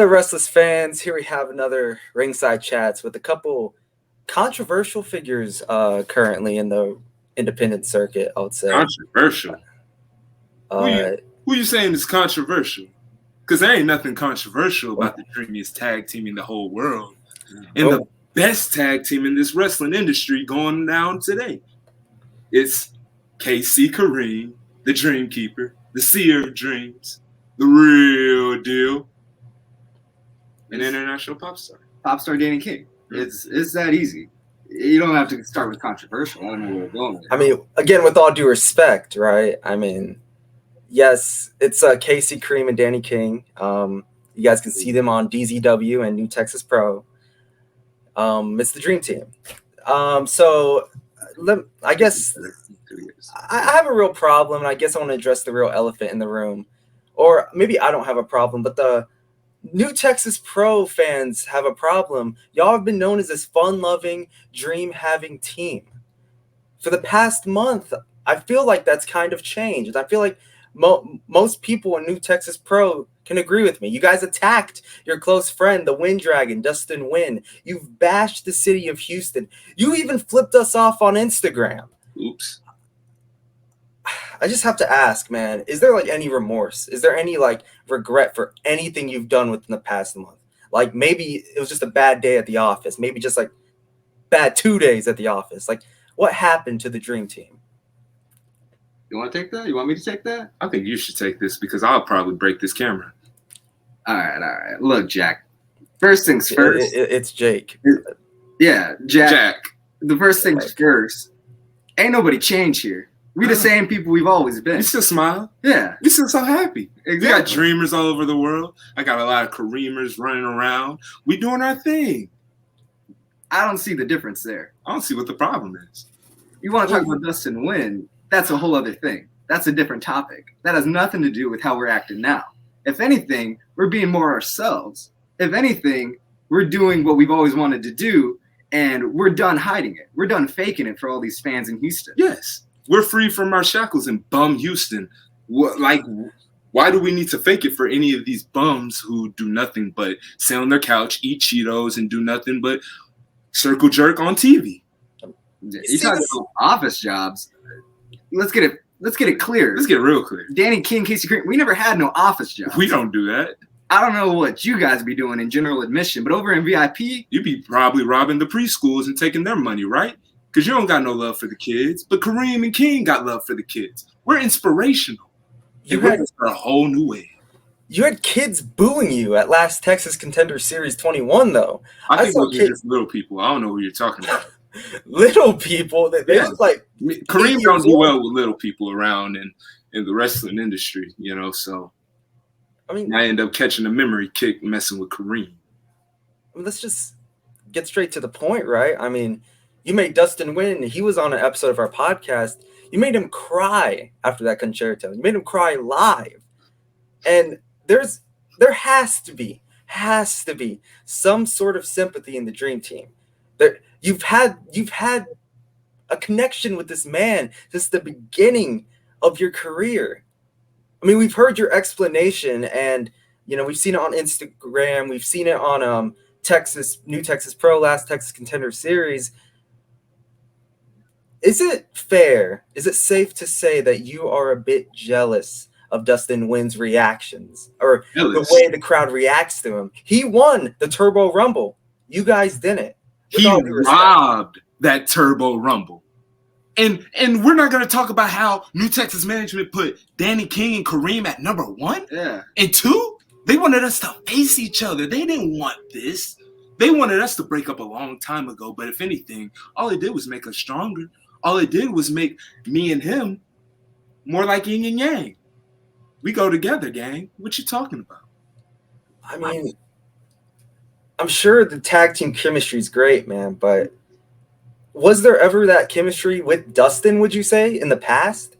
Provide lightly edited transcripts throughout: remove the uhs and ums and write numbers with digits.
Restless fans, here we have another Ringside Chats with a couple controversial figures currently in the independent circuit, I would say. Controversial? Who you saying is controversial? Because there ain't nothing controversial about the dreamiest tag team in the whole world. And the best tag team in this wrestling industry going down today. It's KC Kreme, the Dream Keeper, the Seer of Dreams, the Real Deal, and International Popstar Danny King. It's that easy. You don't have to start with controversial. I don't know where we're going with it. I mean, again, with all due respect, right? I mean, yes, it's KC Kreme and Danny King. You guys can see them on DZW and New Texas Pro. It's the Dream Team. So I guess I have a real problem, and I guess I want to address the real elephant in the room. Or maybe I don't have a problem, but the New Texas Pro fans have a problem. Y'all have been known as this fun-loving, dream-having team. For the past month, I feel like that's kind of changed. I feel like most people in New Texas Pro can agree with me. You guys attacked your close friend, the WindDragon Dustin Nguyen. You've bashed the city of Houston. You even flipped us off on Instagram. Oops. I just have to ask, man, is there like any remorse? Is there any like regret for anything you've done within the past month? Like maybe it was just a bad day at the office. Maybe just like bad 2 days at the office. Like what happened to the Dream Team? You want to take that? You want me to take that? I think you should take this because I'll probably break this camera. All right. Look, Jack. First things first. It's Jake. Yeah, Jack. The first things first. Ain't nobody changed here. We the same people we've always been. You still smile? Yeah. You still so happy. Exactly. We got dreamers all over the world. I got a lot of Kremers running around. We doing our thing. I don't see the difference there. I don't see what the problem is. You want to talk about Dustin Nguyen, that's a whole other thing. That's a different topic. That has nothing to do with how we're acting now. If anything, we're being more ourselves. If anything, we're doing what we've always wanted to do, and we're done hiding it. We're done faking it for all these fans in Houston. Yes. We're free from our shackles in bum Houston. Why do we need to fake it for any of these bums who do nothing but sit on their couch, eat Cheetos, and do nothing but circle jerk on TV? You talking about office jobs? Let's get it clear. Let's get real clear. Danny King, KC Kreme, we never had no office jobs. We don't do that. I don't know what you guys be doing in general admission, but over in VIP, you be probably robbing the preschools and taking their money, right? Because you don't got no love for the kids. But Kreme and King got love for the kids. We're inspirational. You had a whole new way. You had kids booing you at last Texas Contender Series 21, though. I think those are just little people. I don't know who you're talking about. Little people? They look like Kreme don't do well with little people around in the wrestling industry, you know, so I end up catching a memory kick messing with Kreme. Let's just get straight to the point, right? I mean, you made Dustin Nguyen. He was on an episode of our podcast. You made him cry after that concerto. You made him cry live. And there has to be some sort of sympathy in the Dream Team. You've had a connection with this man since the beginning of your career. I mean, we've heard your explanation, and we've seen it on Instagram. We've seen it on New Texas Pro, last Texas Contender Series. Is it fair? Is it safe to say that you are a bit jealous of Dustin Nguyen's reactions or the way the crowd reacts to him? He won the Turbo Rumble. You guys didn't. He robbed that Turbo Rumble. And we're not going to talk about how New Texas management put Danny King and Kreme at number 1 and 2. They wanted us to face each other. They didn't want this. They wanted us to break up a long time ago. But if anything, all it did was make us stronger. All it did was make me and him more like yin and yang. We go together, gang. What you talking about? I mean, I'm sure the tag team chemistry is great, man, but was there ever that chemistry with Dustin, would you say, in the past?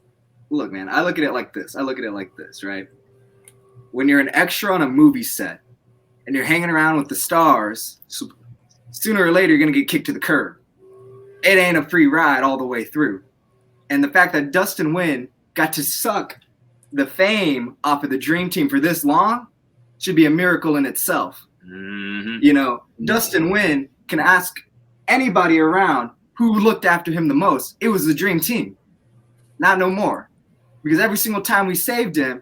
Look, man, I look at it like this, right? When you're an extra on a movie set and you're hanging around with the stars, sooner or later you're going to get kicked to the curb. It ain't a free ride all the way through. And the fact that Dustin Nguyen got to suck the fame off of the Dream Team for this long, should be a miracle in itself. Mm-hmm. You know, Dustin Nguyen can ask anybody around who looked after him the most. It was the dream team. Not no more. Because every single time we saved him,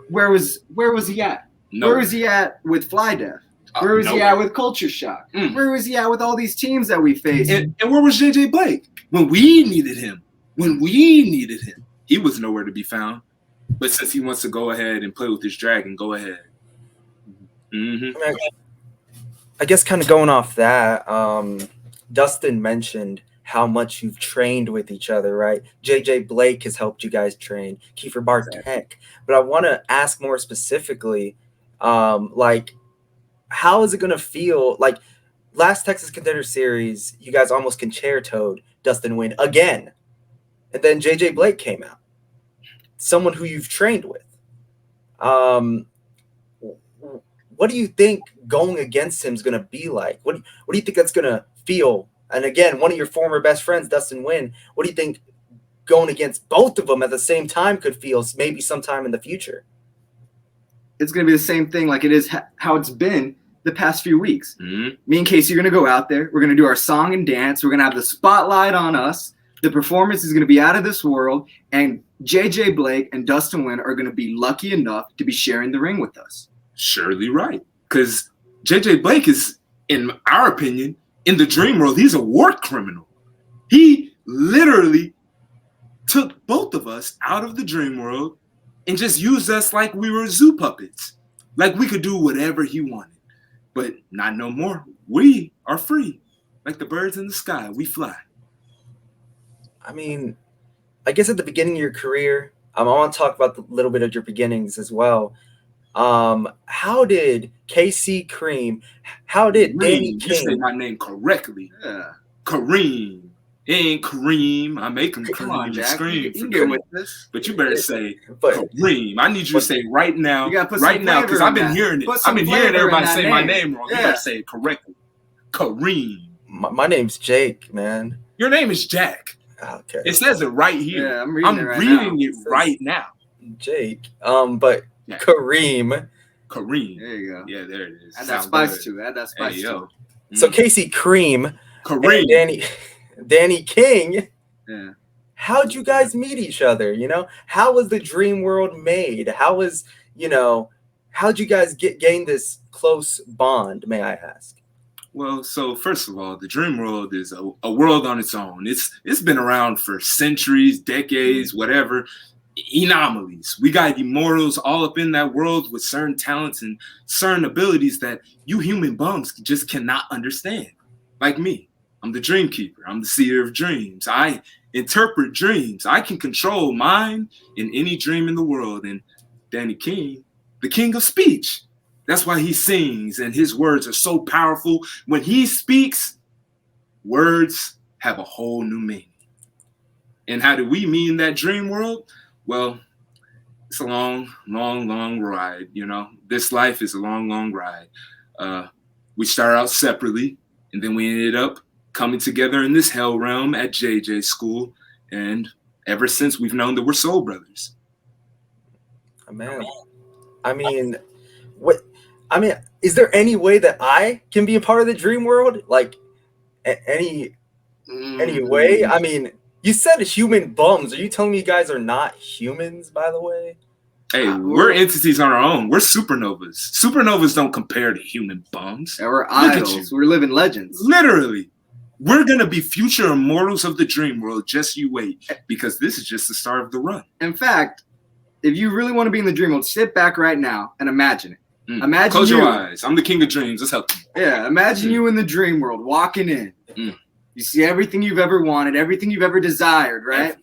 where was he at? Where was he at with Fly Death? Where was he at with Culture Shock? Where was he at with all these teams that we faced? And where was JJ Blake when we needed him? He was nowhere to be found. But since he wants to go ahead and play with his dragon, go ahead. Mm-hmm. I guess kind of going off that, Dustin mentioned how much you've trained with each other, right? JJ Blake has helped you guys train, Kiefer Bartek. But I want to ask more specifically, like, how is it going to feel? Like, last Texas Contender Series, you guys almost concertoed Dustin Nguyen again. And then JJ Blake came out, someone who you've trained with. What do you think going against him is going to be like? What do you think that's going to feel? And again, one of your former best friends, Dustin Nguyen, what do you think going against both of them at the same time could feel maybe sometime in the future? It's going to be the same thing like it is how it's been the past few weeks. Mm-hmm. Me and Casey are going to go out there. We're going to do our song and dance. We're going to have the spotlight on us. The performance is going to be out of this world. And JJ Blake and Dustin Nguyen are going to be lucky enough to be sharing the ring with us. Surely right. Because JJ Blake is, in our opinion, in the dream world, he's a war criminal. He literally took both of us out of the dream world and just used us like we were zoo puppets. Like we could do whatever he wanted. But not no more. We are free. Like the birds in the sky, we fly. I mean, I guess at the beginning of your career, I want to talk about a little bit of your beginnings as well. How did KC Kreme, how did Danny King? You say my name correctly. Yeah. Kareem. It ain't Kareem. I make him Come on, Kareem Jack. scream. You can get with this. But you better say But Kareem. I need you to say right now. You gotta put some Right now, because flavor I've in been that. hearing it. Put I've some been hearing flavor everybody in that say my name. name wrong. You Yeah. better say it correctly. Kareem. my name's Jake, man. Your name is Jack. Okay. It says it right here. Yeah, I'm reading it right reading now. it right now. Jake. But Yeah. Kareem. Kareem. There you go. Yeah, there it is. Add that Sound spice good. to it. Add that spice Hey, to yo. it. So Casey Kreme Kareem. and Danny King. Yeah. How'd you guys meet each other? You know, how was the dream world made? How was, how'd you guys gain this close bond, may I ask? Well, so first of all, the dream world is a world on its own. It's been around for centuries, decades, whatever. Anomalies. We got immortals all up in that world with certain talents and certain abilities that you human bums just cannot understand. Like me, I'm the dream keeper. I'm the seer of dreams. I interpret dreams. I can control mine in any dream in the world. And Danny King, the king of speech. That's why he sings, and his words are so powerful. When he speaks, words have a whole new meaning. And how do we meet in that dream world? Well, it's a long, long, long ride. This life is a long, long ride. We started out separately, and then we ended up coming together in this hell realm at JJ school. And ever since, we've known that we're soul brothers. Man, is there any way that I can be a part of the dream world? Like, any way? I mean, you said human bums. Are you telling me you guys are not humans, by the way? Hey, we're entities on our own. We're supernovas. Supernovas don't compare to human bums. Yeah, we're idols. We're living legends. Literally. We're going to be future immortals of the dream world. Just you wait, because this is just the start of the run. In fact, if you really want to be in the dream world, sit back right now and imagine it. Imagine Close your eyes. I'm the king of dreams. Let's help you. Yeah, imagine you in the dream world walking in. You see everything you've ever wanted, everything you've ever desired, right?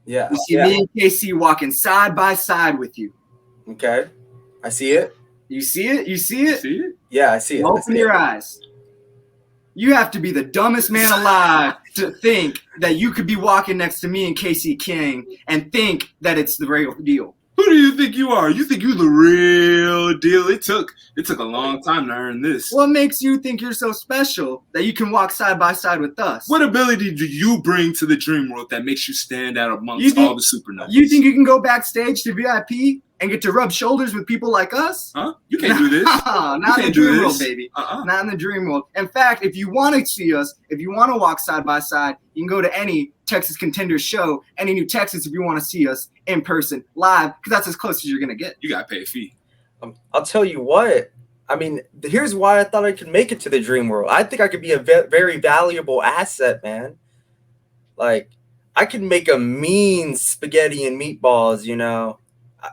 Yeah. You see me and Casey walking side by side with you. Okay. I see it. You see it? You see it? See it? Yeah, I see it. Open your eyes. You have to be the dumbest man alive to think that you could be walking next to me and Casey King and think that it's the real deal. Who do you think you are? You think you're the real deal? It took a long time to earn this. What makes you think you're so special that you can walk side by side with us? What ability do you bring to the dream world that makes you stand out amongst all the supernovas? You think you can go backstage to VIP and get to rub shoulders with people like us? Huh? You can't do this. Not in the dream world, baby. Not in the dream world. In fact, if you want to see us, if you want to walk side by side, you can go to any Texas Contender show, any New Texas, if you want to see us in person, live, because that's as close as you're going to get. You got to pay a fee. I'll tell you what. I mean, here's why I thought I could make it to the dream world. I think I could be a very valuable asset, man. Like, I can make a mean spaghetti and meatballs, you know.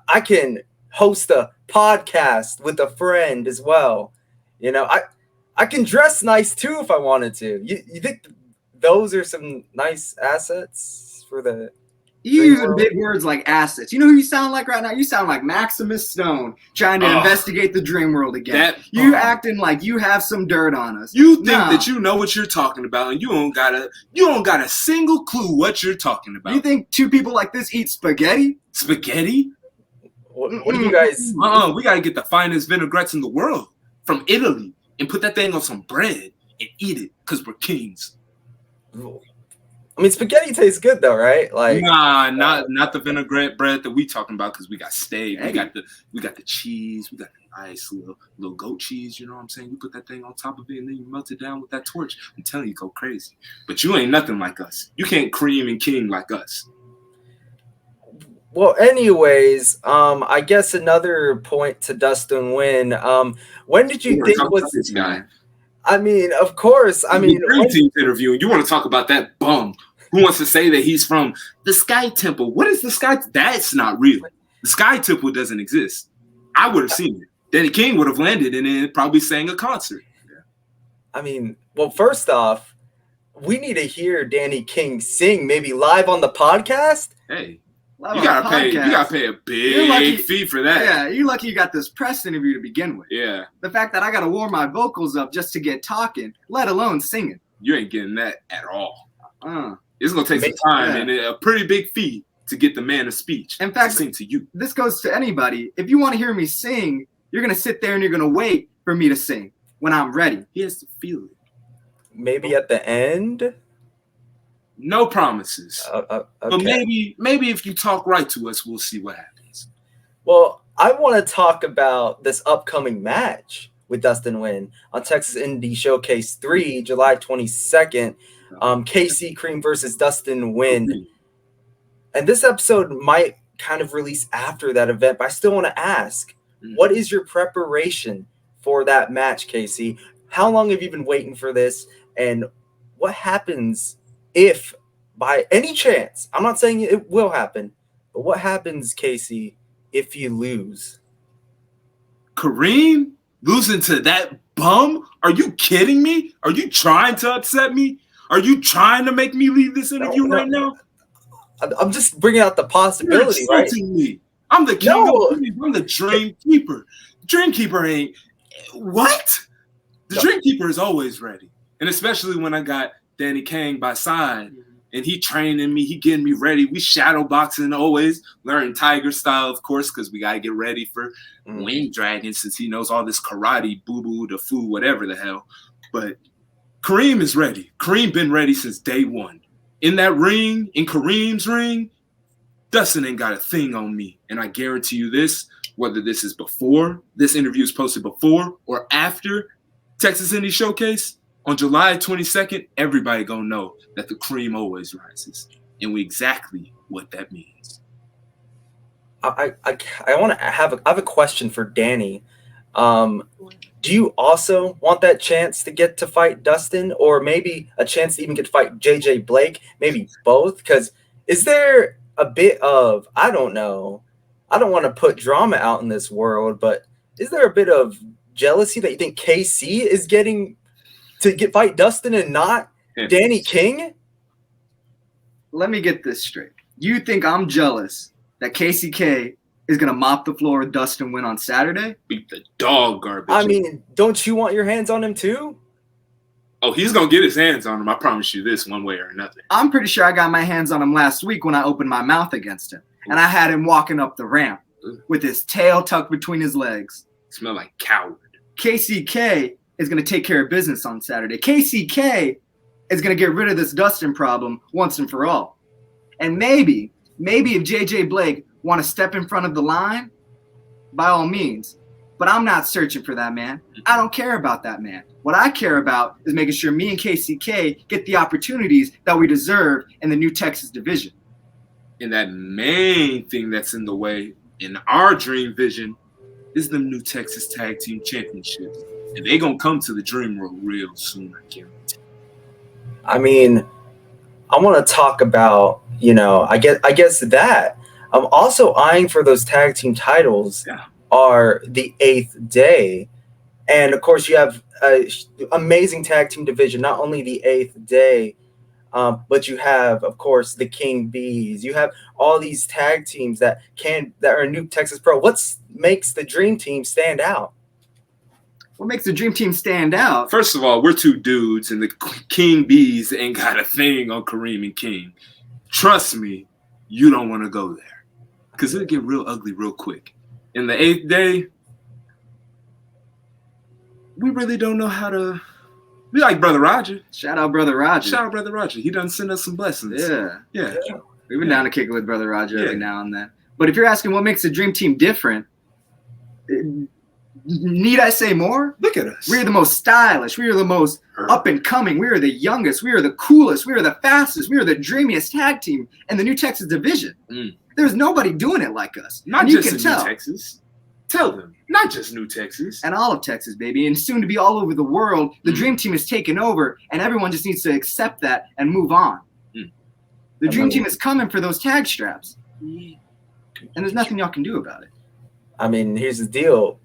I can host a podcast with a friend as well. You know, I can dress nice too if I wanted to. You think those are some nice assets for the You using big words like assets. You know who you sound like right now? You sound like Maximus Stone trying to investigate the dream world again. You acting like you have some dirt on us. You think that you know what you're talking about, and you don't got a single clue what you're talking about. You think two people like this eat spaghetti? Spaghetti? What do you guys? We gotta get the finest vinaigrettes in the world from Italy and put that thing on some bread and eat it because we're kings. I mean, spaghetti tastes good though, right? Like, nah, not the vinaigrette bread that we talking about, because we got steak, we got the cheese, we got the nice little goat cheese. You know what I'm saying? You put that thing on top of it and then you melt it down with that torch. I'm telling you, go crazy. But you ain't nothing like us. You can't Kreme and King like us. Well, anyways, I guess another point to Dustin Nguyen. When did you think was this guy? I mean, of course. I mean, Dream Team's interview, and you want to talk about that bum who wants to say that he's from the Sky Temple? What is the Sky? That's not real. The Sky Temple doesn't exist. I would have seen it. Danny King would have landed and then probably sang a concert. Yeah. I mean, well, first off, we need to hear Danny King sing, maybe live on the podcast. Hey. You gotta pay a big fee for that. Yeah, you're lucky you got this press interview to begin with. Yeah. The fact that I gotta warm my vocals up just to get talking, let alone singing. You ain't getting that at all. It's gonna take some time and a pretty big fee to get the man of speech. In fact, to sing to you. This goes to anybody. If you want to hear me sing, you're gonna sit there and you're gonna wait for me to sing when I'm ready. He has to feel it. Maybe at the end. No promises. Okay. But maybe if you talk right to us, we'll see what happens. Well, I want to talk about this upcoming match with Dustin Nguyen on Texas Indie Showcase 3, July 22nd. KC Kreme versus Dustin Nguyen. And this episode might kind of release after that event, but I still want to ask, what is your preparation for that match, KC? How long have you been waiting for this? And what happens if by any chance, I'm not saying it will happen, but what happens, Casey, if you lose? Kareem losing to that bum? Are you kidding me? Are you trying to upset me? Are you trying to make me leave this interview right now? I'm just bringing out the possibility, You're insulting me. I'm the king of dreams. I'm the dream keeper. Dream keeper ain't what? The dream keeper is always ready. And especially when I got Danny King by side, and he training me, he getting me ready. We shadow boxing always, learning Tiger style, of course, because we gotta get ready for WindDragon since he knows all this karate, boo-boo, the foo, whatever the hell. But Kareem is ready. Kareem been ready since day one. In that ring, in Kareem's ring, Dustin ain't got a thing on me. And I guarantee you this, whether this is before, this interview is posted before or after Texas Indie Showcase, on July 22nd, everybody gonna know that the cream always rises, and we exactly what that means. I want to have a question for Danny. Do you also want that chance to get to fight Dustin, or maybe a chance to even get to fight JJ Blake? Maybe both? Because is there a bit of, I don't know, I don't want to put drama out in this world, but is there a bit of jealousy that you think KC is getting to fight Dustin and not Danny King? Let me get this straight. You think I'm jealous that KCK is going to mop the floor with Dustin Nguyen on Saturday? Beat the dog garbage. I mean, don't you want your hands on him too? Oh, he's going to get his hands on him. I promise you this, one way or another. I'm pretty sure I got my hands on him last week when I opened my mouth against him. And I had him walking up the ramp with his tail tucked between his legs. Smell like coward. KCK is going to take care of business on Saturday. KCK is going to get rid of this Dustin problem once and for all. And maybe if JJ Blake want to step in front of the line by all means. But I'm not searching for that man. I don't care about that man. What I care about is making sure me and KCK get the opportunities that we deserve in the new Texas division. And that main thing that's in the way in our dream vision is the new Texas Tag Team Championships. And they're going to come to the DreamWorld real soon, I guarantee. I mean, I want to talk about, I guess that. I'm also eyeing for those tag team titles. Yeah. Are the 8th Day. And of course you have an amazing tag team division, not only the 8th Day, but you have, of course, the King Bees. You have all these tag teams that are new Texas Pro. What makes the Dream Team stand out? What makes the Dream Team stand out? First of all, we're two dudes, and the King Bees ain't got a thing on Kreme and King. Trust me, you don't want to go there because it'll get real ugly real quick. In the 8th Day, we really don't know how to. We like Brother Roger. Shout out Brother Roger. Shout out Brother Roger. He done send us some blessings. Yeah. We've been down to kick it with Brother Roger every now and then. But if you're asking what makes the Dream Team different, need I say more? Look at us. We are the most stylish. We are the most up and coming. We are the youngest. We are the coolest. We are the fastest. We are the dreamiest tag team in the new Texas division. There's nobody doing it like us. Not just in New Texas. Tell them. Not just New Texas. And all of Texas, baby. And soon to be all over the world. The Dream Team is taking over, and everyone just needs to accept that and move on. The Dream Team is coming for those tag straps. And there's nothing y'all can do about it. I mean, here's the deal.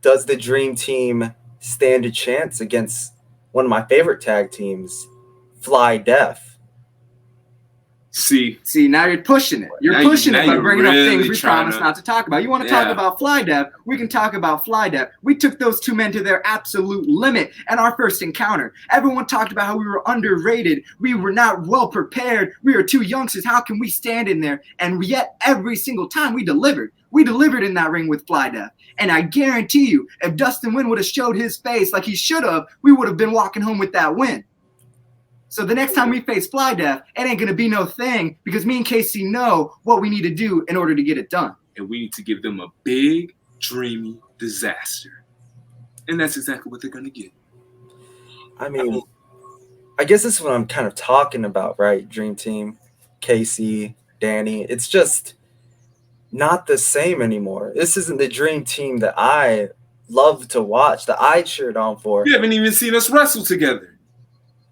Does the Dream Team stand a chance against one of my favorite tag teams, Fly Def? See, now you're pushing it. You're pushing it by bringing up things we promised not to talk about. You want to talk about Fly Def? We can talk about Fly Def. We took those two men to their absolute limit in our first encounter. Everyone talked about how we were underrated. We were not well prepared. We were two youngsters. How can we stand in there? And yet every single time we delivered. We delivered in that ring with Fly Def. And I guarantee you, if Dustin Nguyen would have showed his face like he should have, we would have been walking home with that win. So the next time we face Fly Def, it ain't going to be no thing because me and KC know what we need to do in order to get it done. And we need to give them a big, dreamy disaster. And that's exactly what they're going to get. I mean, I guess this is what I'm kind of talking about, right? Dream Team, KC, Danny. It's just not the same anymore. This isn't the Dream Team that I love to watch, that I cheered on for. You haven't even seen us wrestle together.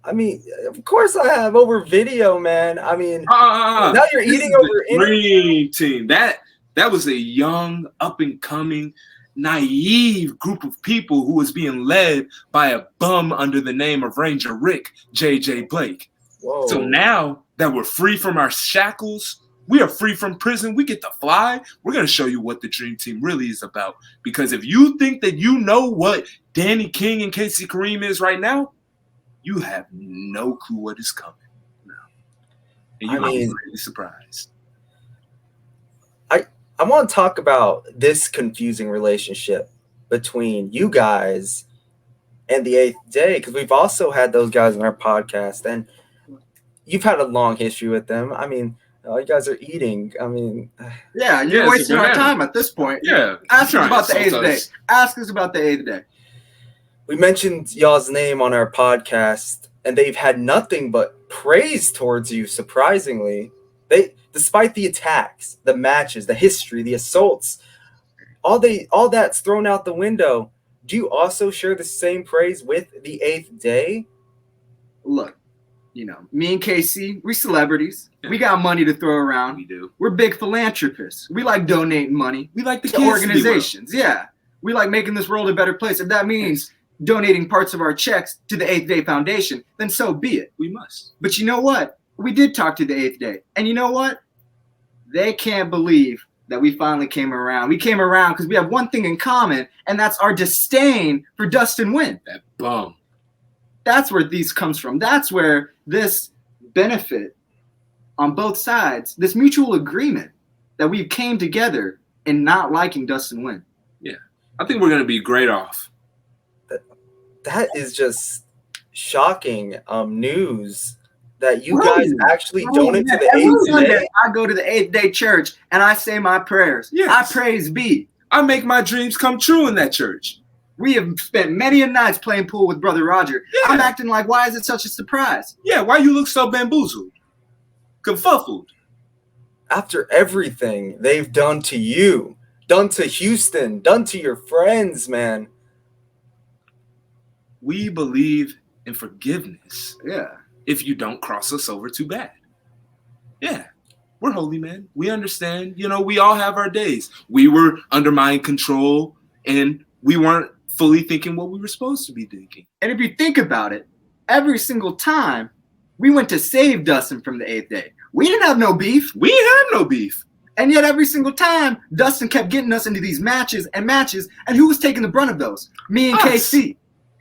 I mean, of course I have over video, man. I mean, now you're eating over Dream Team. That was a young, up and coming, naive group of people who was being led by a bum under the name of Ranger Rick, JJ Blake. Whoa. So now that we're free from our shackles, we are free from prison, we get to fly. We're going to show you what the Dream Team really is about. Because if you think that you know what Danny King and Casey Kreme is right now, you have no clue what is coming. No. And you're really surprised. I want to talk about this confusing relationship between you guys and the 8th Day, because we've also had those guys on our podcast, and you've had a long history with them. I mean, you guys are eating. I mean, yeah, you're wasting our time at this point. Yeah. Ask us about the 8th Day. Ask us about the 8th Day. We mentioned y'all's name on our podcast, and they've had nothing but praise towards you, surprisingly. Despite the attacks, the matches, the history, the assaults, all that's thrown out the window. Do you also share the same praise with the 8th Day? Look, me and KC, we celebrities. Yeah. We got money to throw around. We do. We're big philanthropists. We like donating money. We like to organizations. Yeah. We like making this world a better place. If that means donating parts of our checks to the 8th Day Foundation, then so be it. We must. But you know what? We did talk to the 8th Day. And you know what? They can't believe that we finally came around. We came around because we have one thing in common, and that's our disdain for Dustin Nguyen. That bum. That's where these comes from. That's where this benefit on both sides, this mutual agreement that we came together in not liking Dustin Nguyen. Yeah. I think we're going to be great off. That is just shocking news that you guys actually donate to the 8th Day. I go to the 8th Day church and I say my prayers. Yes. I praise be. I make my dreams come true in that church. We have spent many a nights playing pool with Brother Roger. Yeah. I'm acting like, why is it such a surprise? Yeah, why you look so bamboozled? Confuffled. After everything they've done to you, done to Houston, done to your friends, man. We believe in forgiveness. Yeah. If you don't cross us over too bad. Yeah. We're holy, man. We understand. You know, we all have our days. We were under mind control and we weren't fully thinking what we were supposed to be thinking. And if you think about it, every single time we went to save Dustin from the 8th day, we didn't have no beef. We didn't have no beef. And yet every single time, Dustin kept getting us into these matches. And who was taking the brunt of those? Me and Us. KC.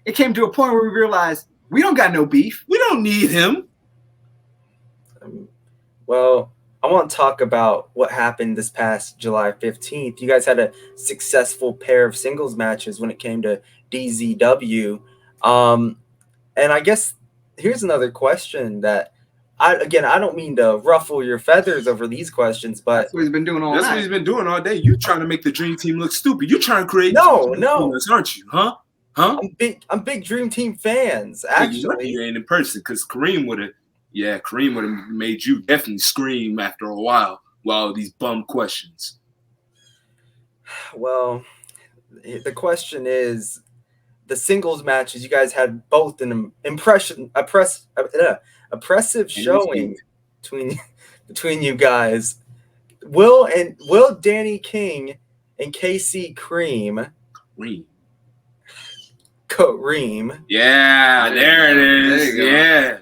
It came to a point where we realized we don't got no beef. We don't need him. Well, I want to talk about what happened this past July 15th. You guys had a successful pair of singles matches when it came to DZW. And I guess here's another question that, I don't mean to ruffle your feathers over these questions, but That's what he's been doing all That's night. what he's been doing all day. You trying to make the Dream Team look stupid. You trying to create No, aren't you? Huh? I'm big Dream Team fans, You're lucky actually. you ain't in person because Kreme would have made you definitely scream after a while with all these bum questions. Well, the question is, the singles matches, you guys had both an oppressive showing between you guys. Will Danny King and KC Kreme. Yeah, there it is. There you go. Yeah.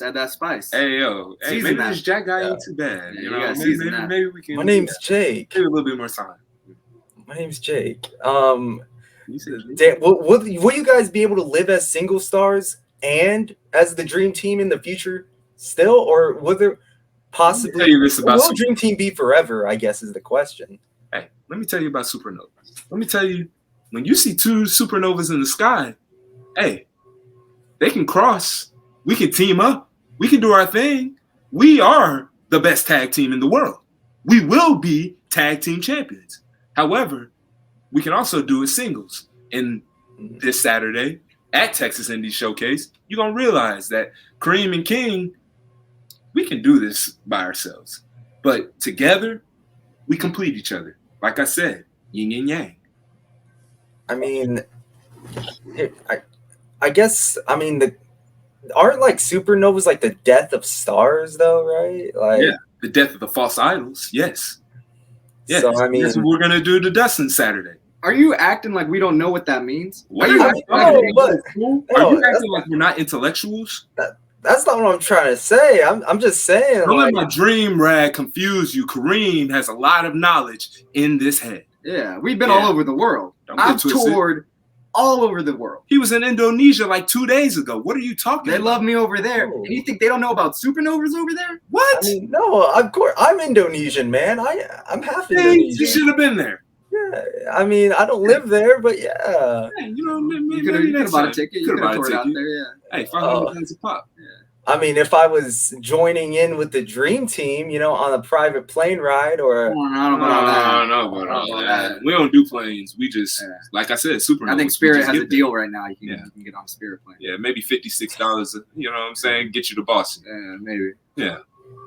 Add that spice. Hey, yo. Hey, Season maybe that. this Jack guy Yeah. ain't too bad. Yeah, You you know, gotta season that. maybe we can. My name's Jake. Give it a little bit more time. My name's Jake. You said Will you guys be able to live as single stars and as the Dream Team in the future still, or will there possibly Let me tell you this about will Dream Team be forever? I guess is the question. Hey, let me tell you about SuperNovas. Let me tell you, when you see two SuperNovas in the sky, hey, they can cross. We can team up. We can do our thing. We are the best tag team in the world. We will be tag team champions. However, we can also do it singles. And this Saturday at Texas Indie Showcase, you're going to realize that Kreme and King, we can do this by ourselves. But together, we complete each other. Like I said, yin and yang. I mean, I guess aren't like supernovas like the death of stars though, right? Like, yeah, the death of the false idols. Yes. Yes. So I mean, that's what we're gonna do to Dustin Saturday. Are you acting like we don't know what that means? What Are you are acting you like acting No, Are you acting like we're not intellectuals? that's not what I'm trying to say. I'm just saying. Don't Like, let my dream rag confuse you. Kareem has a lot of knowledge in this head. Yeah, we've been Yeah. all over the world. Don't get I've twisted. toured all over the world. He was in Indonesia like 2 days ago. What are you talking They about? love me over there. Oh. And you think they don't know about supernovas over there? What? I mean, no, of course I'm Indonesian, man. I'm half Hey, Indonesian. you should have been there. Yeah, I mean, I don't live there, but yeah. Hey, you know, maybe You could have bought a time. ticket. You Coulda could have bought a toured out ticket. there, yeah. Hey, $500 a pop. I mean, if I was joining in with the Dream Team, on a private plane ride or I don't know about all that. No, but all that. We don't do planes. We just, like I said, SuperNovas. I think Spirit has a deal right now. You can get on a Spirit plane. Yeah, maybe $56. You know what I'm saying? Get you to Boston. Yeah, maybe. Yeah.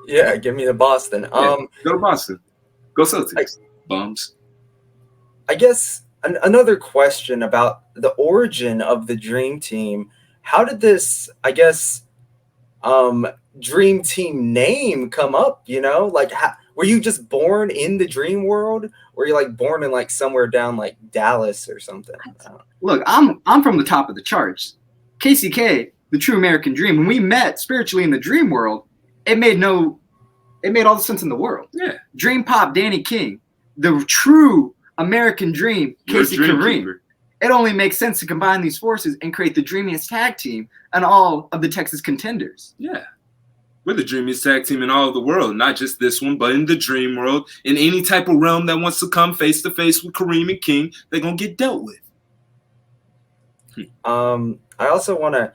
yeah, give me to Boston. Go to Boston. Go Celtics. Bums. I guess another question about the origin of the Dream Team. How did this, Dream Team name come up? Like, were you just born in the dream world, or were you like born in like somewhere down like Dallas or something? Look, I'm from the top of the charts. KCK, the true American dream. When we met spiritually in the dream world, it made all the sense in the world. Yeah. Dream Pop, Danny King, the true American dream, Casey Kareem. It only makes sense to combine these forces and create the dreamiest tag team and all of the Texas contenders. Yeah. We're the dreamiest tag team in all of the world, not just this one, but in the dream world, in any type of realm that wants to come face to face with Kareem and King, they're gonna get dealt with. I also want to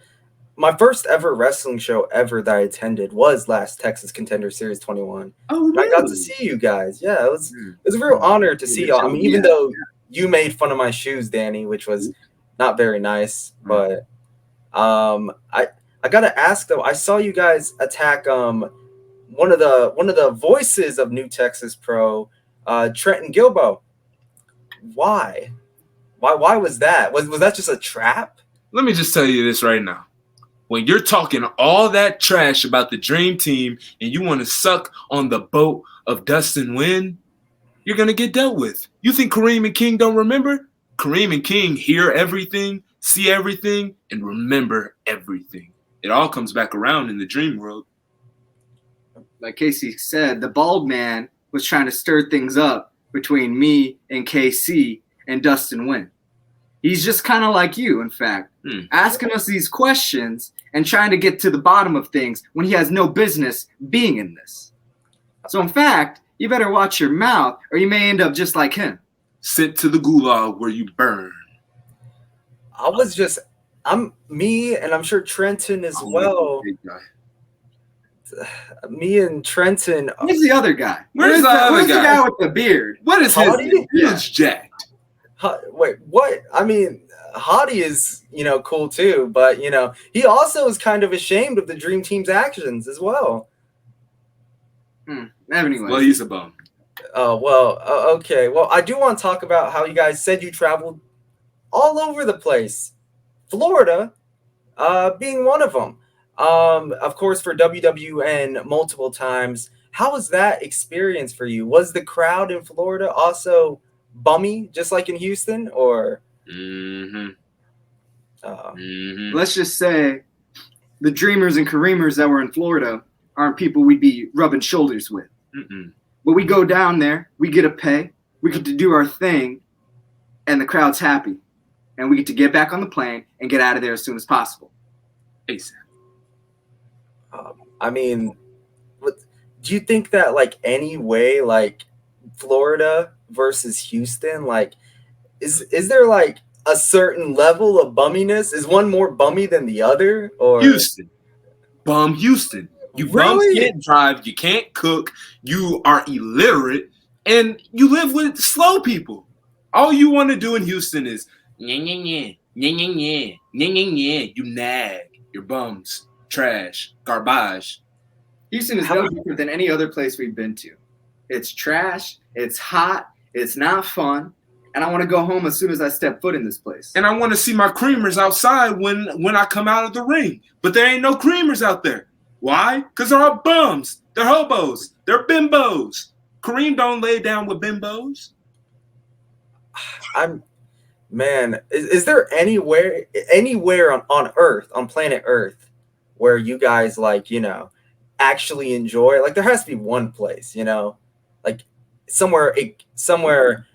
my first ever wrestling show ever that I attended was last Texas Contender Series 21. Oh, really? I got to see you guys. Yeah, it was a real honor to see y'all. I mean, even though you made fun of my shoes, Danny, which was not very nice, but I gotta ask though. I saw you guys attack one of the voices of New Texas Pro, Trenton Gilbo. Why? Why was that? Was that just a trap? Let me just tell you this right now. When you're talking all that trash about the Dream Team and you want to suck on the boat of Dustin Nguyen, you're going to get dealt with. You think Kreme and King don't remember? Kreme and King hear everything, see everything, and remember everything. It all comes back around in the dream world. Like Casey said, the bald man was trying to stir things up between me and KC and Dustin Nguyen. He's just kind of like you, in fact, asking us these questions and trying to get to the bottom of things when he has no business being in this. So, in fact, you better watch your mouth or you may end up just like him. Sent to the gulag where you burn. I'm me, and I'm sure Trenton as well. Me and Trenton. Where's the other guy? Where's the other guy? The guy with the beard? What is his name? He looks jacked. Wait, what? I mean, Hottie is, cool too, but, he also is kind of ashamed of the Dream Team's actions as well. Anyway. Well, he's a bum. Oh, well, okay. Well, I do want to talk about how you guys said you traveled all over the place. Florida being one of them. Of course, for WWN multiple times. How was that experience for you? Was the crowd in Florida also bummy, just like in Houston, or? Let's just say the Dreamers and Karemers that were in Florida aren't people we'd be rubbing shoulders with. But we go down there, we get to pay, we get to do our thing, and the crowd's happy. And we get to get back on the plane and get out of there as soon as possible. ASAP. I mean, do you think that, any way, Florida versus Houston, is there, a certain level of bumminess? Is one more bummy than the other? Or Houston. Bum Houston. You bums Really? can't drive, you can't cook, you are illiterate, and you live with slow people. All you want to do in Houston is you nag, you're bums, trash, garbage. Houston is no different than any other place we've been to. It's trash, it's hot, it's not fun, and I want to go home as soon as I step foot in this place. And I want to see my creamers outside when I come out of the ring, but there ain't no creamers out there. Why? Because they're all bums. They're hobos. They're bimbos. Kreme don't lay down with bimbos. Is there anywhere on Earth, on planet Earth, where you guys actually enjoy? There has to be one place, somewhere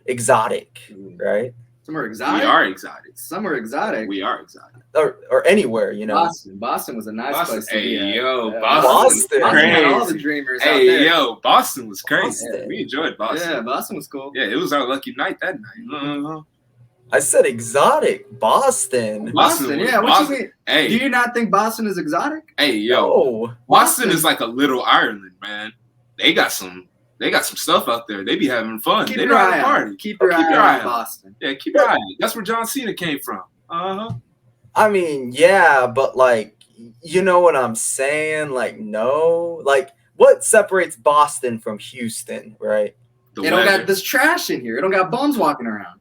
exotic, right? Somewhere exotic? We are exotic. Somewhere exotic? We are exotic. Or anywhere, Boston was a nice place to be at. Boston was crazy. Had all the Dreamers out there. Boston was crazy. Boston. We enjoyed Boston. Yeah, Boston was cool. Yeah, it was our lucky night that night. I said exotic. Boston, yeah. What you mean? Hey. Do you not think Boston is exotic? Hey, yo. No. Boston is like a little Ireland, man. They got some stuff out there. They be having fun. Keep they your know how eye to party. out. Keep your eye on Boston. Yeah, keep your eye on. That's where John Cena came from. I mean, yeah, but you know what I'm saying? No. What separates Boston from Houston, right? It don't got this trash in here. It don't got bums walking around.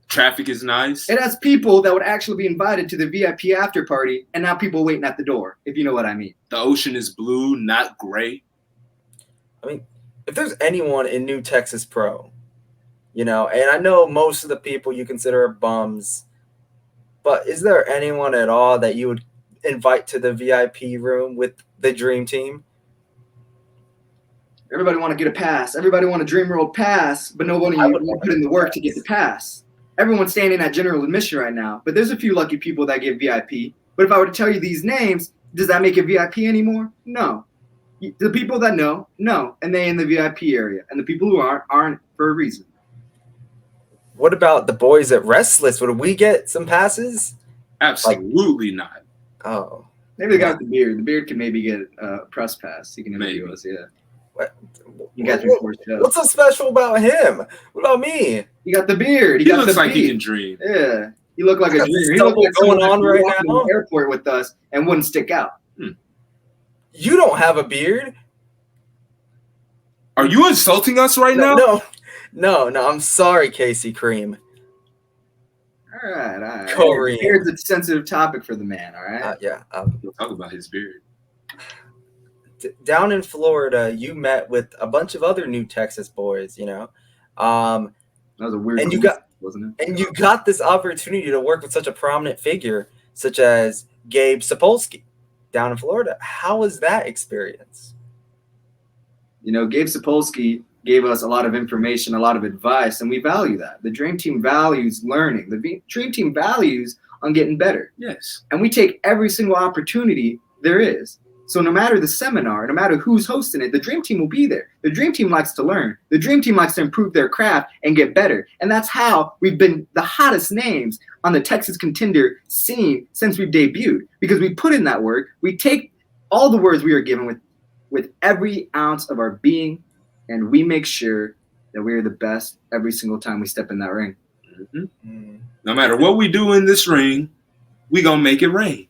Traffic is nice. It has people that would actually be invited to the VIP after party and not people waiting at the door, if you know what I mean. The ocean is blue, not gray. I mean, if there's anyone in New Texas Pro, and I know most of the people you consider are bums, but is there anyone at all that you would invite to the VIP room with the Dream Team? Everybody want to get a pass. Everybody want a DreamWorld pass, but nobody put in the work to get the pass. Everyone's standing at general admission right now, but there's a few lucky people that get VIP. But if I were to tell you these names, does that make it VIP anymore? No. The people that know, and they in the VIP area. And the people who aren't for a reason. What about the boys at Restless? Would we get some passes? Absolutely not. Oh. Maybe the guy with the beard. The beard can maybe get a press pass. He can interview us. Yeah. You got through 4 shows. What's so special about him? What about me? He got the beard. He looks like he can dream. Yeah. He looked like a dreamer. He Double looked like going on right in now. the airport with us and wouldn't stick out. You don't have a beard. Are you insulting us right now? No. I'm sorry, Casey Kreme. All right. Kareem. Here's a sensitive topic for the man. All right. We'll talk about his beard. Down in Florida, you met with a bunch of other new Texas boys. That was a weird. Wasn't it? And you got this opportunity to work with such a prominent figure, such as Gabe Sapolsky, down in Florida. How was that experience? Gabe Sapolsky gave us a lot of information, a lot of advice, and we value that. The Dream Team values learning. The Dream Team values on getting better. Yes. And we take every single opportunity there is. So no matter the seminar, no matter who's hosting it, the Dream Team will be there. The Dream Team likes to learn. The Dream Team likes to improve their craft and get better. And that's how we've been the hottest names on the Texas Contender scene since we've debuted. Because we put in that work. We take all the words we are given with every ounce of our being, and we make sure that we are the best every single time we step in that ring. Mm-hmm. No matter what we do in this ring, we gonna make it rain.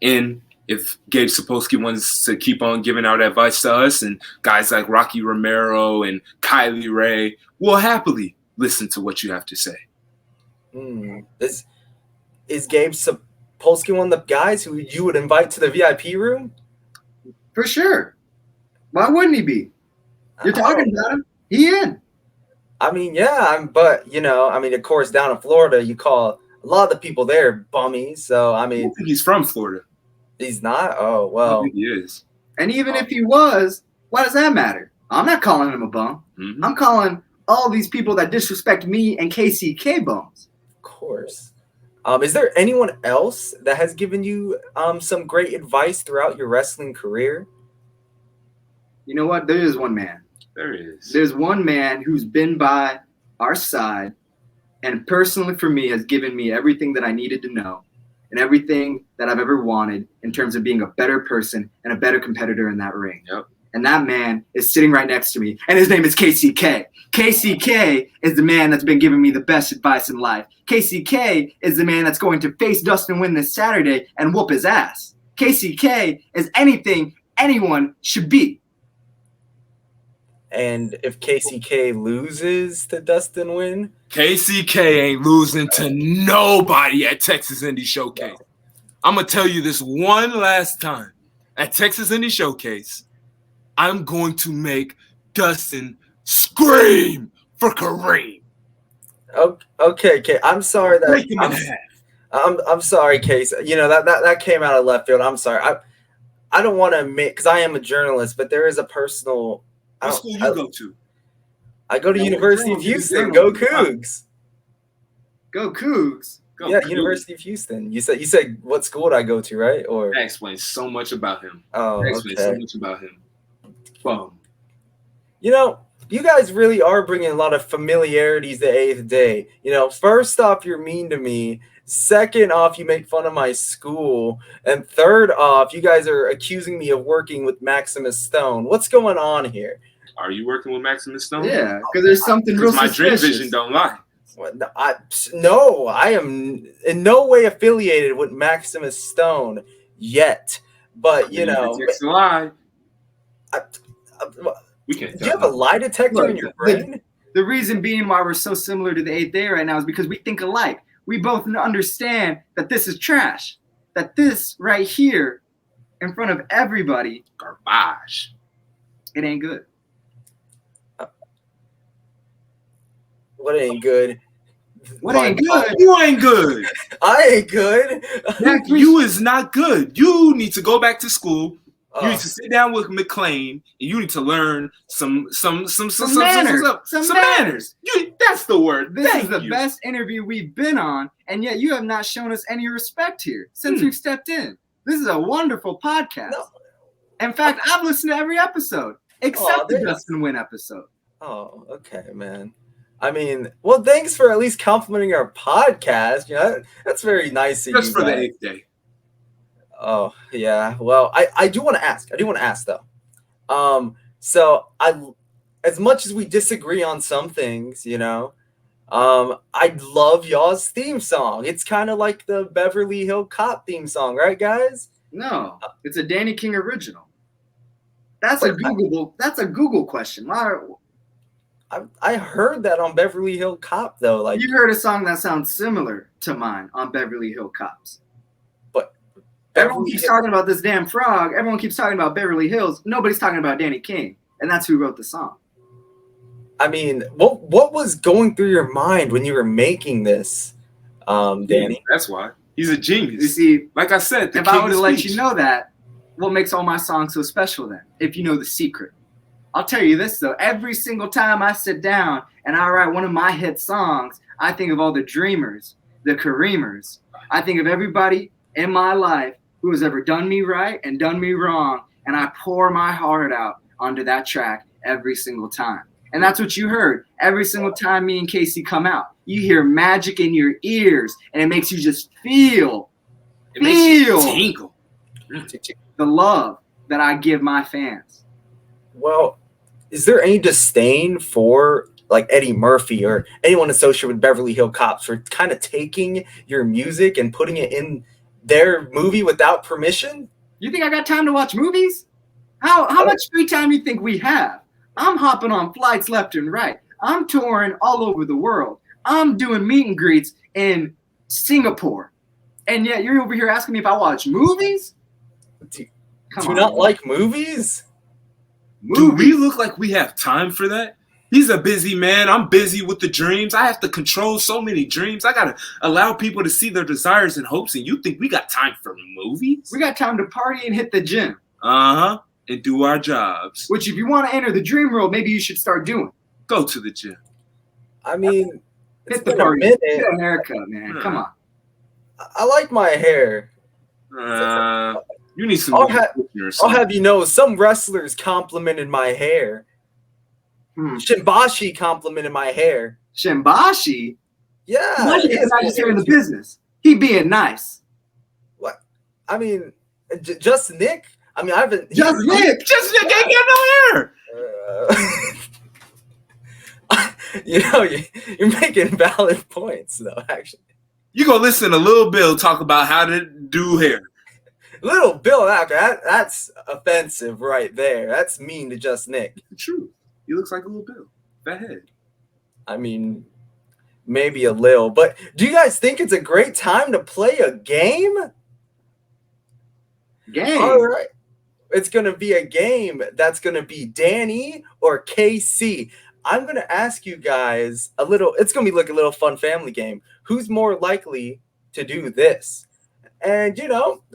And if Gabe Sapolsky wants to keep on giving out advice to us and guys like Rocky Romero and Kylie Ray, we'll happily listen to what you have to say. Is Gabe Sapolsky one of the guys who you would invite to the VIP room? For sure. Why wouldn't he be? You're talking about him. He in. I mean, yeah, but of course, down in Florida, you call a lot of the people there bummies. So I mean, he's from Florida. He's not. Oh well, I think he is. And even if he was, why does that matter? I'm not calling him a bum. Mm-hmm. I'm calling all these people that disrespect me and KCK bums. Of course. Is there anyone else that has given you some great advice throughout your wrestling career? You know what? There is one man. There is. There's one man who's been by our side and personally for me has given me everything that I needed to know and everything that I've ever wanted in terms of being a better person and a better competitor in that ring. Yep. And that man is sitting right next to me, and his name is KCK. KCK is the man that's been giving me the best advice in life. KCK is the man that's going to face Dustin Nguyen this Saturday and whoop his ass. KCK is anything anyone should be. And if KCK loses to Dustin Nguyen? KCK ain't losing to nobody at Texas Indie Showcase. No. I'm going to tell you this one last time. At Texas Indie Showcase, I'm going to make Dustin scream for Kreme. Okay. I'm sorry that break him in half. I'm sorry, Case. That came out of left field. I'm sorry. I don't want to admit, because I am a journalist, but there is a personal. What school you go to? I go to University of Houston. Go Cougs. Go Cougs. University of Houston. You said what school did I go to, right? Or that explains so much about him. Oh, that explains so much about him. Boom. You guys really are bringing a lot of familiarities to Eighth Day. First off, you're mean to me. Second off, you make fun of my school. And third off, you guys are accusing me of working with Maximus Stone. What's going on here? Are you working with Maximus Stone? Yeah, because there's something real my suspicious. dream vision don't lie. No, I am in no way affiliated with Maximus Stone yet. But it's a lie. We can't. Do you have a lie detector in your brain? The reason being why we're so similar to the Eighth Day right now is because we think alike. We both understand that this is trash. That this right here, in front of everybody, garbage. It ain't good. What ain't good? What ain't good? You ain't good. I ain't good. You is not good. You need to go back to school. You need to sit down with McLean, and you need to learn some manners. Some manners. That's the word. This is the best interview we've been on, and yet you have not shown us any respect here since we've stepped in. This is a wonderful podcast. No. In fact, I've listened to every episode except the Dustin Nguyen episode. Oh, okay, man. I mean, well, thanks for at least complimenting our podcast. That's very nice of you. Just for the 8th day. Oh yeah. Well, I do want to ask. I do want to ask though. So as much as we disagree on some things, I love y'all's theme song. It's kind of like the Beverly Hill Cop theme song, right, guys? No, it's a Danny King original. That's Wait, a Google question. I heard that on Beverly Hill Cop though. Like, You heard a song that sounds similar to mine on Beverly Hill Cops. but Everyone keeps talking about this damn frog. Everyone keeps talking about Beverly Hills. Nobody's talking about Danny King, and that's who wrote the song. I mean, what was going through your mind when you were making this, Danny? That's why he's a genius. You see, like I said, if I were to let you know that, what makes all my songs so special then? If you know the secret. I'll tell you this though, every single time I sit down and I write one of my hit songs, I think of all the dreamers, the Kremers. I think of everybody in my life who has ever done me right and done me wrong, and I pour my heart out onto that track every single time. And that's what you heard every single time me and Casey come out. You hear magic in your ears, and it makes you just feel makes you tingle. The love that I give my fans. Well, is there any disdain for like Eddie Murphy or anyone associated with Beverly Hill Cops for kind of taking your music and putting it in their movie without permission? You think I got time to watch movies? How much free time do you think we have? I'm hopping on flights left and right. I'm touring all over the world. I'm doing meet and greets in Singapore. And yet you're over here asking me if I watch movies? Do you not like movies? Do we look like we have time for that? He's a busy man. I'm busy with the dreams. I have to control so many dreams. I got to allow people to see their desires and hopes. And you think we got time for movies? We got time to party and hit the gym. Uh-huh. And do our jobs. Which if you want to enter the dream world, maybe you should start doing. Go to the gym. I mean, hit the party. Get a haircut, man. Come on. I like my hair. You need some. I'll have you know, some wrestlers complimented my hair. Shimbashi complimented my hair. Shimbashi? Yeah. Shimbashi is not just here in the business. He being nice. What? I mean, just Nick? I mean, I haven't. Just Nick ain't got no hair. You're making valid points, though, actually. You go listen to Lil Bill talk about how to do hair. Little Bill, that's offensive right there. That's mean to just Nick. True. He looks like a Little Bill. That head. I mean, maybe a little. But do you guys think it's a great time to play a game? All right. It's going to be a game that's going to be Danny or KC. I'm going to ask you guys it's going to be like a little fun family game. Who's more likely to do this? And,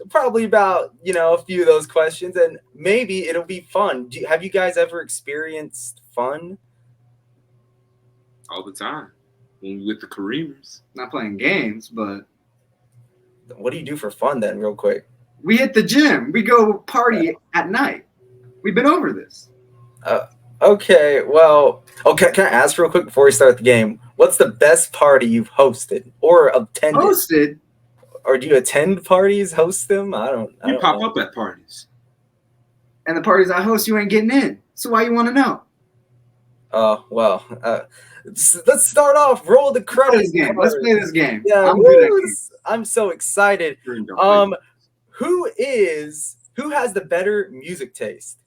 probably about, a few of those questions, and maybe it'll be fun. Have you guys ever experienced fun? All the time. When we're with the Kremers. Not playing games, but. What do you do for fun then, real quick? We hit the gym. We go party at night. We've been over this. Okay, well, can I ask real quick before we start the game? What's the best party you've hosted or attended? Hosted? Or do you attend parties, host them? I don't pop know. up at parties. And the parties I host, you ain't getting in. So why you want to know? Oh, well, let's start off. Roll the credits. Let's play this game. Yeah, I'm so excited. Who has the better music taste?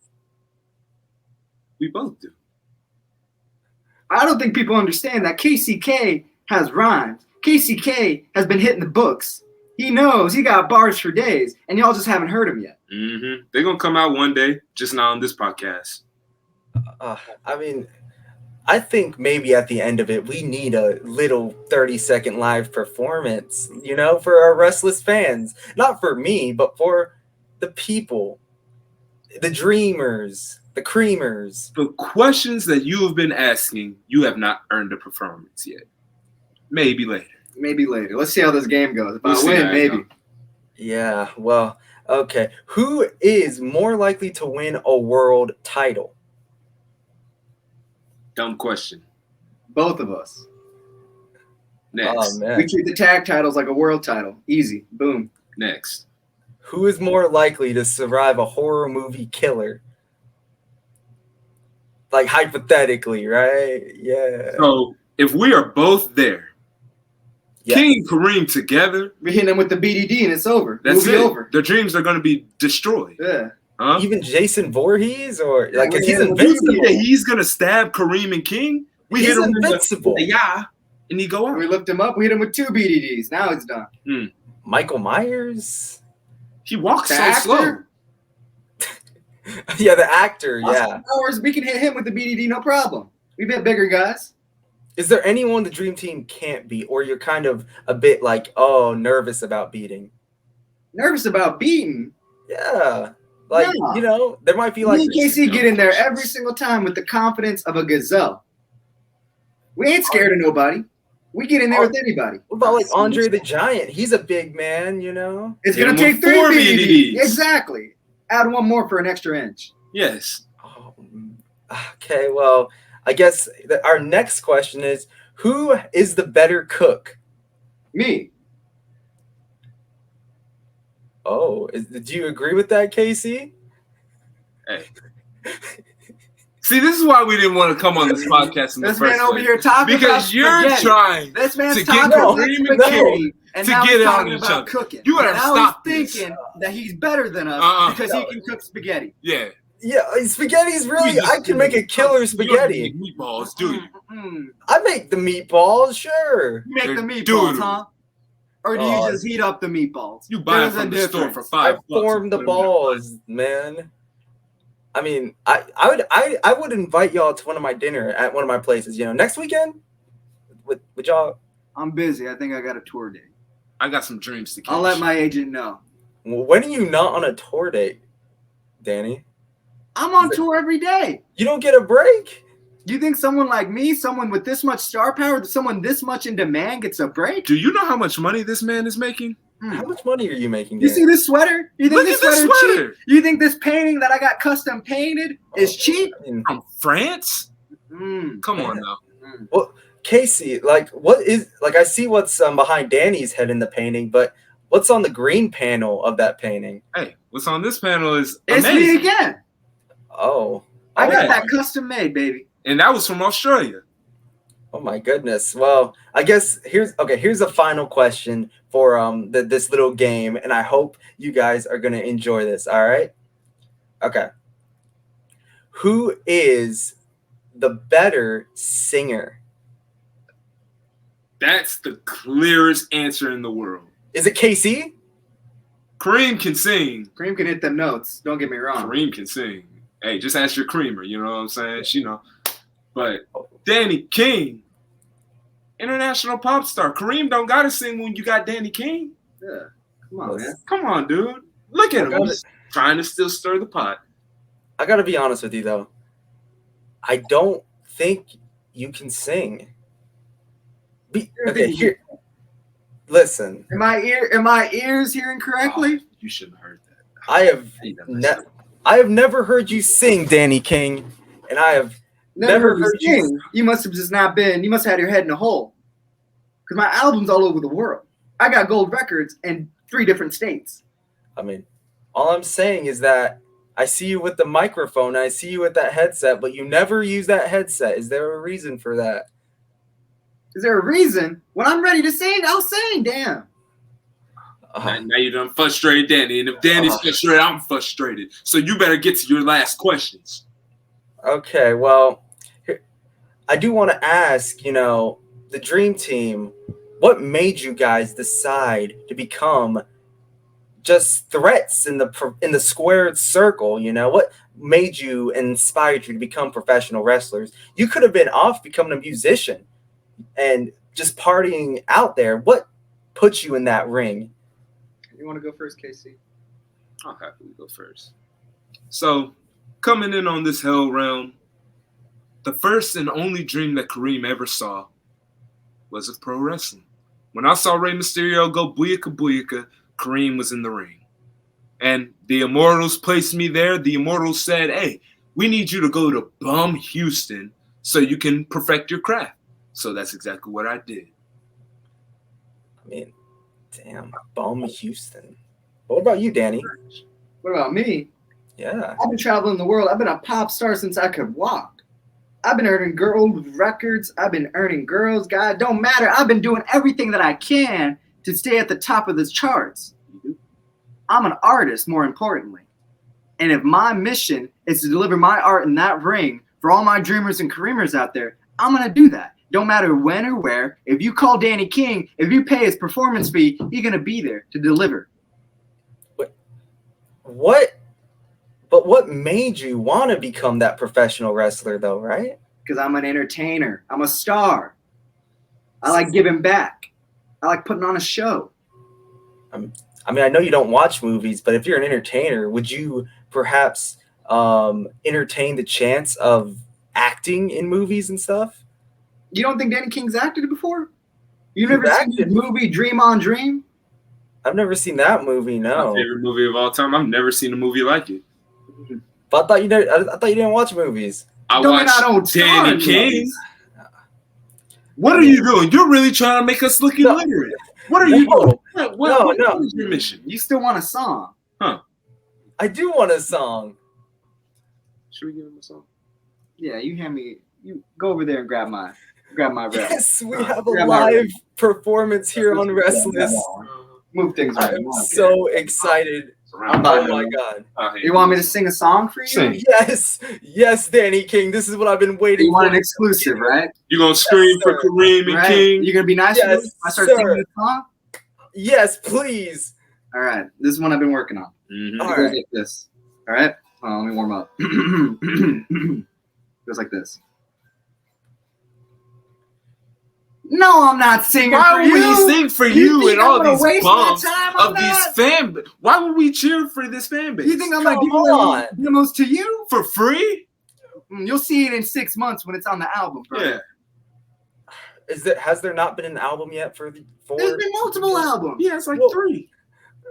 We both do. I don't think people understand that KCK has rhymes. KCK has been hitting the books. He knows. He got bars for days, and y'all just haven't heard him yet. Mm-hmm. They're going to come out one day, just not on this podcast. I mean, I think maybe at the end of it, we need a little 30-second live performance, for our Restless fans. Not for me, but for the people, the dreamers, the Kremers. The questions that you have been asking, you have not earned a performance yet. Maybe later. Let's see how this game goes. If I win, maybe. Yeah, well, okay. Who is more likely to win a world title? Dumb question. Both of us. Next. Oh, man. We treat the tag titles like a world title. Easy. Boom. Next. Who is more likely to survive a horror movie killer? Like hypothetically, right? Yeah. So if we are both there, Yes. King and Kreme together, We hit him with the BDD and it's over. that's Movie it. over. Their dreams are going to be destroyed. Yeah. Huh? Even Jason Voorhees, or like, 'cause he's Yeah, invincible. Yeah, he's going to stab Kreme and King. We He's hit him invincible. with the yeah, and he go out. We looked him up. We hit him with 2 BDDs. Now it's done. Michael Myers. He walks The so actor? slow. Yeah, the actor. Yeah. Austin Powers, we can hit him with the BDD, no problem. We've hit bigger guys. Is there anyone the dream team can't beat, or you're kind of a bit like, oh, nervous about beating? Nervous about beating. Yeah. Like, Nah. you know, there might be like. Me and Casey get in there every single time with the confidence of a gazelle. We ain't scared of nobody. We get in there with anybody. What about like Andre the Giant? He's a big man, you know? It's Hit going to him take with 3 4 BDDs. BDDs. Exactly. Add 1 more for an extra inch. Yes. Oh, okay, well, I guess our next question is, who is the better cook? Me. Oh, do you agree with that, Casey? Hey. See, this is why we didn't want to come on this podcast in the This first man over place. here talking Because about you're spaghetti. trying This man's to talking get about Kreme and spaghetti, and to now get he's it on talking each about other. cooking. You gotta And now stop he's this. thinking that he's better than us because he can cook spaghetti. Yeah. Yeah, spaghetti's really, I can make a killer spaghetti. You don't make meatballs, do you? I make the meatballs, sure. You make the They're meatballs, doodle. huh? Or do you Oh. just heat up the meatballs? You buy it There's a from the store for difference. I $5. form the and put 'em in a balls, man. I mean, I would invite y'all to one of my dinner at one of my places, you know, next weekend. With y'all. I'm busy. I think I got a tour date. I got some dreams to catch. I'll let my agent know. When are you not on a tour date, Danny? I'm on tour every day. You don't get a break? You think someone like me, someone with this much star power, someone this much in demand gets a break? Do you know how much money this man is making? How much money are you making? You Danny? see this sweater? You think Look this at this sweater sweater. cheap? You think this painting that I got custom painted is cheap? I mean, From France? Mm. Come on now. well, Casey, like, what is, like, I see what's behind Danny's head in the painting, but what's on the green panel of that painting? Hey, what's on this panel is It's amazing. me again. Oh, I got Okay. that custom made, baby. And that was from Australia. oh my goodness. Well, I guess here's a final question for this little game, and I hope you guys are gonna enjoy this. All right. Okay. Who is the better singer? That's the clearest answer in the world. Is it Casey? Kreme can sing. Kreme can hit them notes. Don't get me wrong. Kreme can sing. Hey, just ask your creamer, you know what I'm saying? She know. But Danny King, international pop star. Kreme don't gotta sing when you got Danny King. Yeah. Come on, man. Come on, dude. Look at him. He's trying to still stir the pot. I gotta be honest with you though. I don't think you can sing. Okay, here. Listen, Am my ears hearing correctly? Oh, you shouldn't have heard that. I have never heard you sing, Danny King, and I have never heard you sing. You must have just not been. You must have had your head in a hole. Because my album's all over the world. I got gold records in 3 different states. I mean, all I'm saying is that I see you with the microphone, I see you with that headset, but you never use that headset. Is there a reason for that? Is there a reason? When I'm ready to sing, I'll sing. Damn. Now you done frustrated Danny. And if Danny's frustrated, I'm frustrated. So you better get to your last questions. Okay, well, I do want to ask, you know, the Dream Team, what made you guys decide to become just threats in the squared circle? You know, what made you and inspired you to become professional wrestlers? You could have been off becoming a musician and just partying out there. What put you in that ring? You want to go first, Casey? I'll happily go first. So, coming in on this hell realm, the first and only dream that Kreme ever saw was of pro wrestling. When I saw Rey Mysterio go booyaka booyaka, Kreme was in the ring. And the Immortals placed me there. The Immortals said, hey, we need you to go to Bum Houston so you can perfect your craft. So that's exactly what I did. I mean, damn, Bum Houston. What about you, Danny? What about me? Yeah. I've been traveling the world. I've been a pop star since I could walk. I've been earning gold records. I've been earning girls. God, don't matter. I've been doing everything that I can to stay at the top of the charts. I'm an artist, more importantly. And if my mission is to deliver my art in that ring for all my dreamers and Kremers out there, I'm going to do that. Don't matter when or where. If you call Danny King, if you pay his performance fee, he's going to be there to deliver. What? But what made you want to become that professional wrestler, though, right? Because I'm an entertainer. I'm a star. I like giving back. I like putting on a show. I mean, I know you don't watch movies, but if you're an entertainer, would you perhaps entertain the chance of acting in movies and stuff? You don't think Danny King's acted before? You've never seen the movie Dream on Dream? I've never seen that movie, no. My favorite movie of all time. I've never seen a movie like it. But I thought you didn't watch movies. I watched Danny King. What are you doing? You're really trying to make us look illiterate. What are you doing? What is your mission? You still want a song? Huh? I do want a song. Should we give him a song? Yeah, you hand me. You go over there and grab my rep. Yes, we have a live performance here on Restless. Move things around. I'm so excited. Oh my God. You want me to sing a song for you? Sing. Yes, Danny King. This is what I've been waiting for. You want an exclusive, right? You're going to scream for Kreme and King? You're going to be nice to me if I start singing the song? Yes, please. All right. This is one I've been working on. Mm-hmm. All right. Like this. All right? Let me warm up. Goes like this. No, I'm not singing for you. Why would we sing for you and all these bums of these fan base? Why would we cheer for this fan base? You think I'm going to give demos to you? For free? You'll see it in 6 months when it's on the album, bro. Yeah. Has there not been an album yet for? There's been multiple albums. Yeah, it's like 3.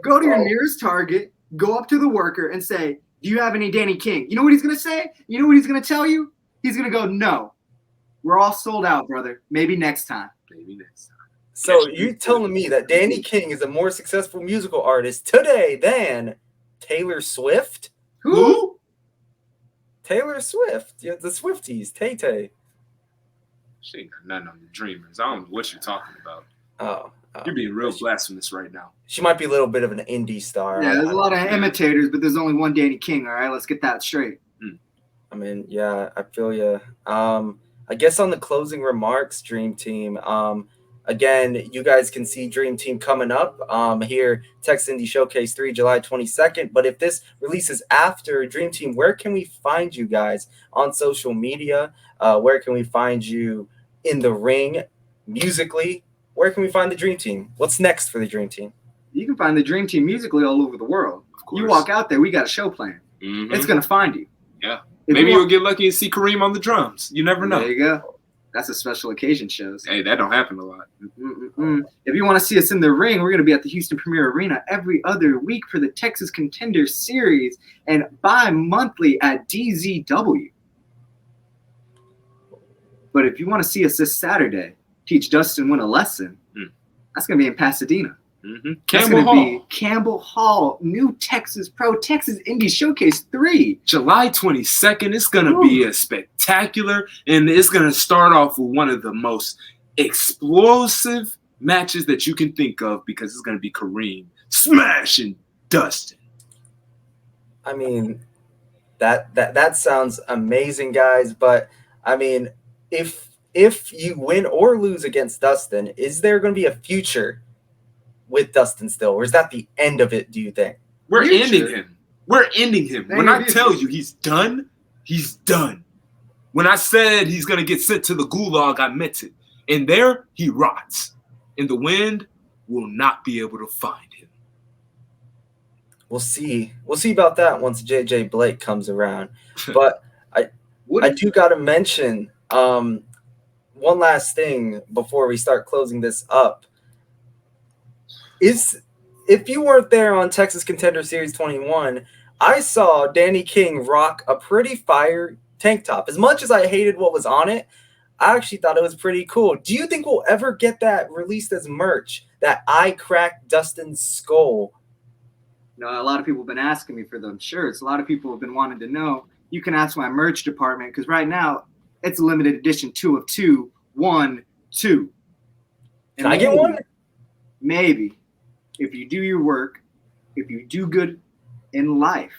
Go to your nearest Target, go up to the worker and say, do you have any Danny King? You know what he's going to say? You know what he's going to tell you? He's going to go, no. We're all sold out, brother. Maybe next time. So you telling me that Danny King is a more successful musical artist today than Taylor Swift? Who? Taylor Swift. Yeah, the Swifties. Tay-Tay. She ain't got nothing on the Dreamers. I don't know what you're talking about. Oh. You're being real blasphemous right now. She might be a little bit of an indie star. Yeah, there's a lot of imitators, but there's only one Danny King, all right? Let's get that straight. I mean, yeah, I feel you. I guess on the closing remarks, Dream Team, again, you guys can see Dream Team coming up here, Texas Indie Showcase 3, July 22nd. But if this releases after Dream Team, where can we find you guys on social media? Where can we find you in the ring musically? Where can we find the Dream Team? What's next for the Dream Team? You can find the Dream Team musically all over the world. You walk out there, we got a show plan. Mm-hmm. It's going to find you. Yeah. Maybe you'll get lucky and see Kreme on the drums. You never know. There you go. That's a special occasion shows. Hey, that don't happen a lot. If you want to see us in the ring, we're going to be at the Houston Premier Arena every other week for the Texas Contender Series and bi-monthly at DZW. But if you want to see us this Saturday, teach Dustin Nguyen a lesson, that's going to be in Pasadena. Mm-hmm. That's going to be Campbell Hall, New Texas Pro, Texas Indie Showcase 3. July 22nd. It's going to be a spectacular, and it's going to start off with one of the most explosive matches that you can think of because it's going to be Kreme smashing Dustin. I mean, that sounds amazing, guys. But I mean, if you win or lose against Dustin, is there going to be a future with Dustin still, or is that the end of it, do you think? We're ending him. When I tell you he's done, he's done. When I said he's going to get sent to the gulag, I meant it. And there, he rots. And the wind will not be able to find him. We'll see. We'll see about that once JJ Blake comes around. But I do got to mention one last thing before we start closing this up. If you weren't there on Texas Contender Series 21, I saw Danny King rock a pretty fire tank top. As much as I hated what was on it, I actually thought it was pretty cool. Do you think we'll ever get that released as merch? That I cracked Dustin's skull You know, a lot of people have been asking me for them shirts. A lot of people have been wanting to know. You can ask my merch department because right now it's a limited edition 2 of 2, 1, 2. Can I get one? Maybe. If you do your work, if you do good in life,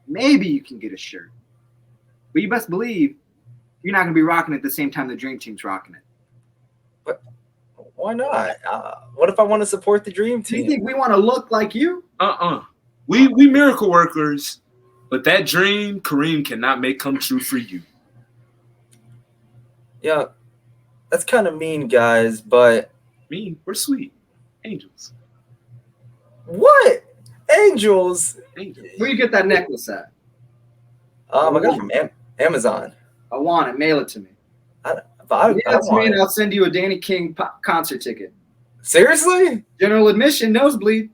maybe you can get a shirt. But you best believe you're not going to be rocking it at the same time the Dream Team's rocking it. But why not? What if I want to support the Dream Do Team? you think we want to look like you? We miracle workers, but that dream Kreme cannot make come true for you. Yeah, that's kind of mean, guys, but... Mean? We're sweet. Angels. What? Angels? Where you get that necklace at? I got it from Amazon. I want it. Mail it to me. I It's me, want and it. I'll send you a Danny King concert ticket. Seriously? General admission, nosebleed.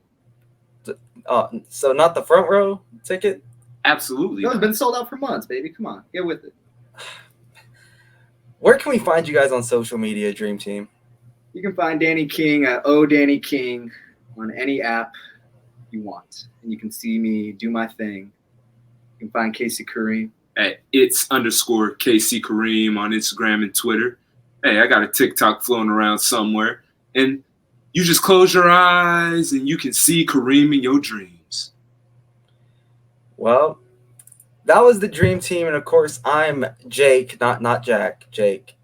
So not the front row ticket? Absolutely. No, it's been sold out for months, baby. Come on, get with it. Where can we find you guys on social media, Dream Team? You can find Danny King at Danny King on any app you want, and you can see me do my thing. You can find Casey Kreme at its_KC Kreme on Instagram and Twitter. Hey, I got a TikTok floating around somewhere, and you just close your eyes and you can see Kreme in your dreams. Well, that was the Dream Team, and of course, I'm Jake, not Jack. Jake.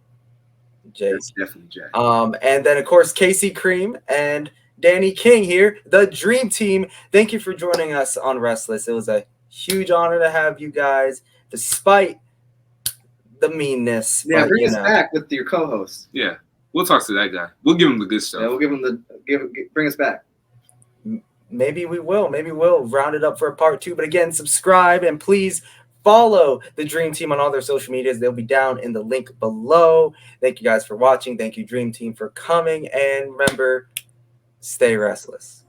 That's definitely Jack. And then of course, Casey Kreme and Danny King here, the Dream Team. Thank you for joining us on Restless. It was a huge honor to have you guys, despite the meanness. Yeah, but, bring us back with your co-host. Yeah, we'll talk to that guy. We'll give him the good stuff. Yeah, we'll give him bring us back. Maybe we will. Maybe we'll round it up for a part 2. But again, subscribe and please follow the Dream Team on all their social medias. They'll be down in the link below. Thank you guys for watching. Thank you, Dream Team, for coming. And remember, stay restless.